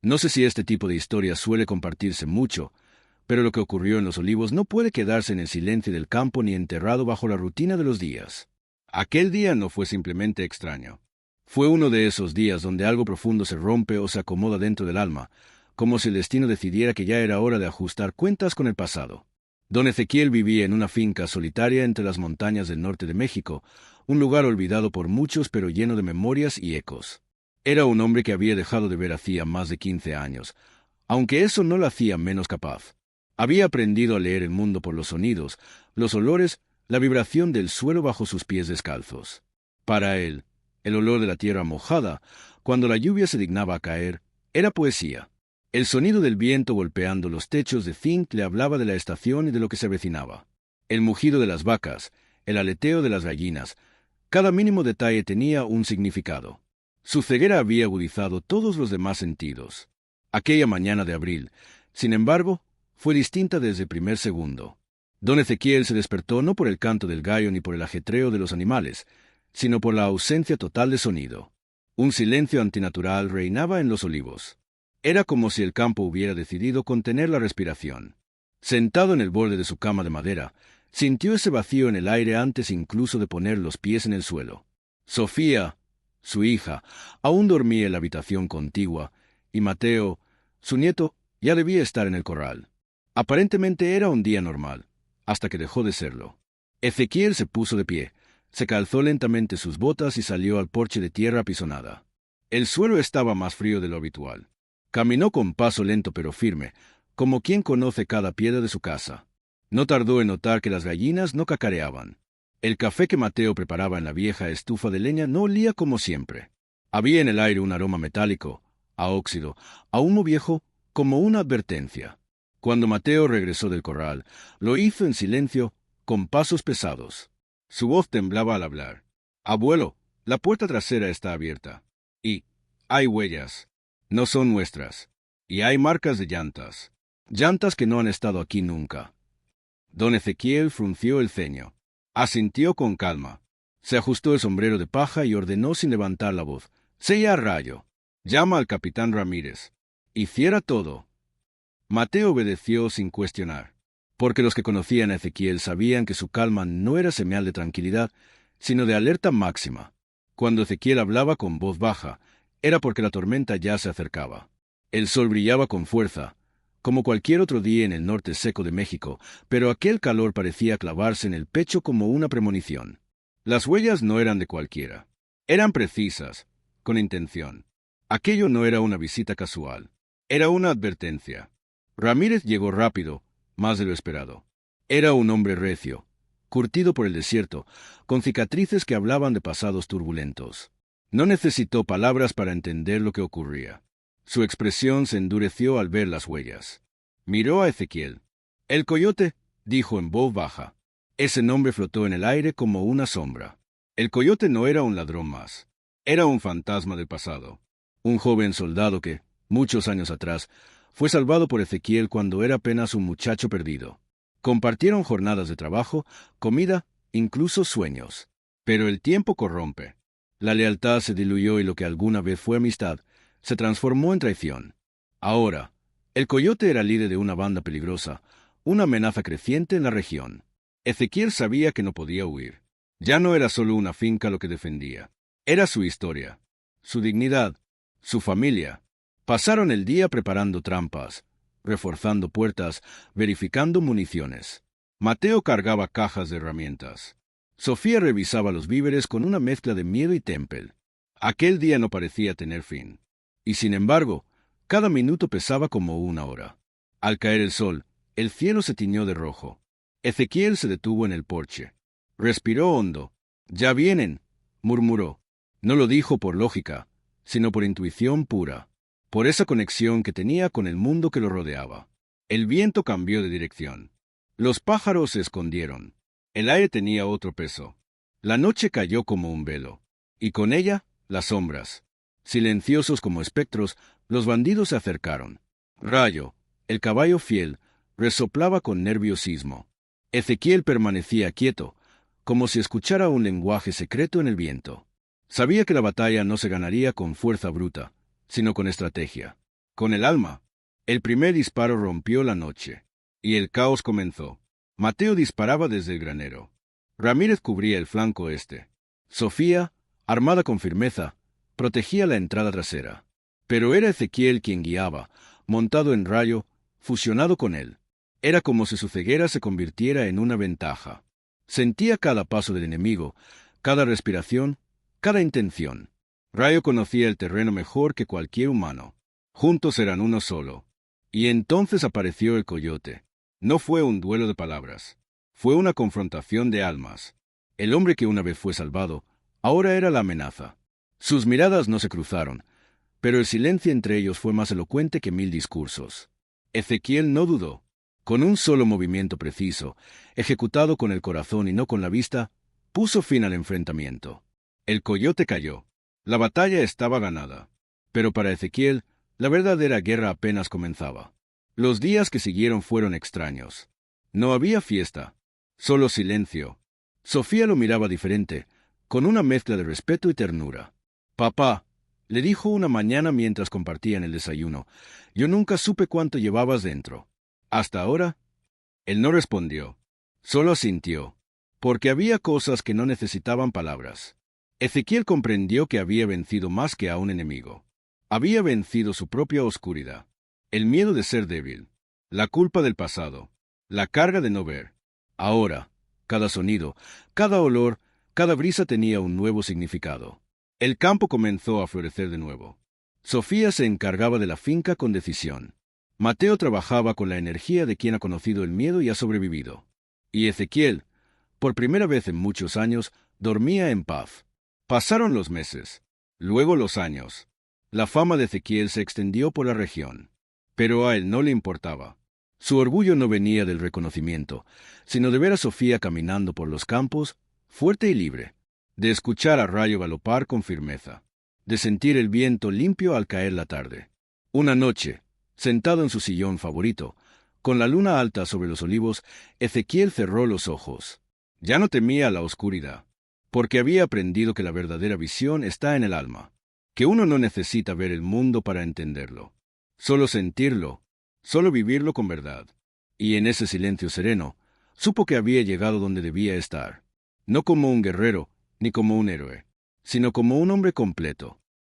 No sé si este tipo de historia suele compartirse mucho, pero lo que ocurrió en Los Olivos no puede quedarse en el silencio del campo ni enterrado bajo la rutina de los días. Aquel día no fue simplemente extraño. Fue uno de esos días donde algo profundo se rompe o se acomoda dentro del alma, como si el destino decidiera que ya era hora de ajustar cuentas con el pasado. Don Ezequiel vivía en una finca solitaria entre las montañas del norte de México, un lugar olvidado por muchos pero lleno de memorias y ecos. Era un hombre que había dejado de ver hacía más de 15 años, aunque eso no lo hacía menos capaz. Había aprendido a leer el mundo por los sonidos, los olores, la vibración del suelo bajo sus pies descalzos. Para él, el olor de la tierra mojada, cuando la lluvia se dignaba a caer, era poesía. El sonido del viento golpeando los techos de zinc le hablaba de la estación y de lo que se avecinaba. El mugido de las vacas, el aleteo de las gallinas, cada mínimo detalle tenía un significado. Su ceguera había agudizado todos los demás sentidos. Aquella mañana de abril, sin embargo, fue distinta desde el primer segundo. Don Ezequiel se despertó no por el canto del gallo ni por el ajetreo de los animales, sino por la ausencia total de sonido. Un silencio antinatural reinaba en Los Olivos. Era como si el campo hubiera decidido contener la respiración. Sentado en el borde de su cama de madera, sintió ese vacío en el aire antes incluso de poner los pies en el suelo. Sofía, su hija, aún dormía en la habitación contigua, y Mateo, su nieto, ya debía estar en el corral. Aparentemente era un día normal, hasta que dejó de serlo. Ezequiel se puso de pie, se calzó lentamente sus botas y salió al porche de tierra apisonada. El suelo estaba más frío de lo habitual. Caminó con paso lento pero firme, como quien conoce cada piedra de su casa. No tardó en notar que las gallinas no cacareaban. El café que Mateo preparaba en la vieja estufa de leña no olía como siempre. Había en el aire un aroma metálico, a óxido, a humo viejo, como una advertencia. Cuando Mateo regresó del corral, lo hizo en silencio, con pasos pesados. Su voz temblaba al hablar. «Abuelo, la puerta trasera está abierta. Y hay huellas. No son nuestras. Y hay marcas de llantas. Llantas que no han estado aquí nunca». Don Ezequiel frunció el ceño. Asintió con calma. Se ajustó el sombrero de paja y ordenó sin levantar la voz. «Sella a rayo. Llama al capitán Ramírez. Y cierra todo». Mateo obedeció sin cuestionar, porque los que conocían a Ezequiel sabían que su calma no era señal de tranquilidad, sino de alerta máxima. Cuando Ezequiel hablaba con voz baja, era porque la tormenta ya se acercaba. El sol brillaba con fuerza, como cualquier otro día en el norte seco de México, pero aquel calor parecía clavarse en el pecho como una premonición. Las huellas no eran de cualquiera. Eran precisas, con intención. Aquello no era una visita casual. Era una advertencia. Ramírez llegó rápido, más de lo esperado. Era un hombre recio, curtido por el desierto, con cicatrices que hablaban de pasados turbulentos. No necesitó palabras para entender lo que ocurría. Su expresión se endureció al ver las huellas. Miró a Ezequiel. «El coyote», dijo en voz baja. Ese nombre flotó en el aire como una sombra. El coyote no era un ladrón más. Era un fantasma del pasado. Un joven soldado que, muchos años atrás, fue salvado por Ezequiel cuando era apenas un muchacho perdido. Compartieron jornadas de trabajo, comida, incluso sueños. Pero el tiempo corrompe. La lealtad se diluyó y lo que alguna vez fue amistad se transformó en traición. Ahora, el coyote era líder de una banda peligrosa, una amenaza creciente en la región. Ezequiel sabía que no podía huir. Ya no era solo una finca lo que defendía. Era su historia, su dignidad, su familia. Pasaron el día preparando trampas, reforzando puertas, verificando municiones. Mateo cargaba cajas de herramientas. Sofía revisaba los víveres con una mezcla de miedo y temple. Aquel día no parecía tener fin. Y sin embargo, cada minuto pesaba como una hora. Al caer el sol, el cielo se tiñó de rojo. Ezequiel se detuvo en el porche. Respiró hondo. «Ya vienen», murmuró. No lo dijo por lógica, sino por intuición pura, por esa conexión que tenía con el mundo que lo rodeaba. El viento cambió de dirección. Los pájaros se escondieron. El aire tenía otro peso. La noche cayó como un velo, y con ella las sombras. Silenciosos como espectros, los bandidos se acercaron. Rayo, el caballo fiel, resoplaba con nerviosismo. Ezequiel permanecía quieto, como si escuchara un lenguaje secreto en el viento. Sabía que la batalla no se ganaría con fuerza bruta, sino con estrategia. con el alma. El primer disparo rompió la noche, y el caos comenzó. Mateo disparaba desde el granero. Ramírez cubría el flanco este. Sofía, armada con firmeza, protegía la entrada trasera. Pero era Ezequiel quien guiaba, montado en Rayo, fusionado con él. Era como si su ceguera se convirtiera en una ventaja. Sentía cada paso del enemigo, cada respiración, cada intención. Rayo conocía el terreno mejor que cualquier humano. Juntos eran uno solo. Y entonces apareció el coyote. No fue un duelo de palabras. Fue una confrontación de almas. El hombre que una vez fue salvado, ahora era la amenaza. Sus miradas no se cruzaron, pero el silencio entre ellos fue más elocuente que 1000 discursos. Ezequiel no dudó. Con un solo movimiento preciso, ejecutado con el corazón y no con la vista, puso fin al enfrentamiento. El coyote cayó. La batalla estaba ganada. Pero para Ezequiel, la verdadera guerra apenas comenzaba. Los días que siguieron fueron extraños. No había fiesta, solo silencio. Sofía lo miraba diferente, con una mezcla de respeto y ternura. «Papá», le dijo una mañana mientras compartían el desayuno, «yo nunca supe cuánto llevabas dentro. ¿Hasta ahora?» Él no respondió, solo asintió, porque había cosas que no necesitaban palabras. Ezequiel comprendió que había vencido más que a un enemigo. Había vencido su propia oscuridad, el miedo de ser débil, la culpa del pasado, la carga de no ver. Ahora, cada sonido, cada olor, cada brisa tenía un nuevo significado. El campo comenzó a florecer de nuevo. Sofía se encargaba de la finca con decisión. Mateo trabajaba con la energía de quien ha conocido el miedo y ha sobrevivido. Y Ezequiel, por primera vez en muchos años, dormía en paz. Pasaron los meses, luego los años. La fama de Ezequiel se extendió por la región. Pero a él no le importaba. Su orgullo no venía del reconocimiento, sino de ver a Sofía caminando por los campos, fuerte y libre, de escuchar a Rayo galopar con firmeza, de sentir el viento limpio al caer la tarde. Una noche, sentado en su sillón favorito, con la luna alta sobre los olivos, Ezequiel cerró los ojos. Ya no temía la oscuridad, porque había aprendido que la verdadera visión está en el alma, que uno no necesita ver el mundo para entenderlo, solo sentirlo, solo vivirlo con verdad. Y en ese silencio sereno, supo que había llegado donde debía estar, no como un guerrero, ni como un héroe, sino como un hombre completo,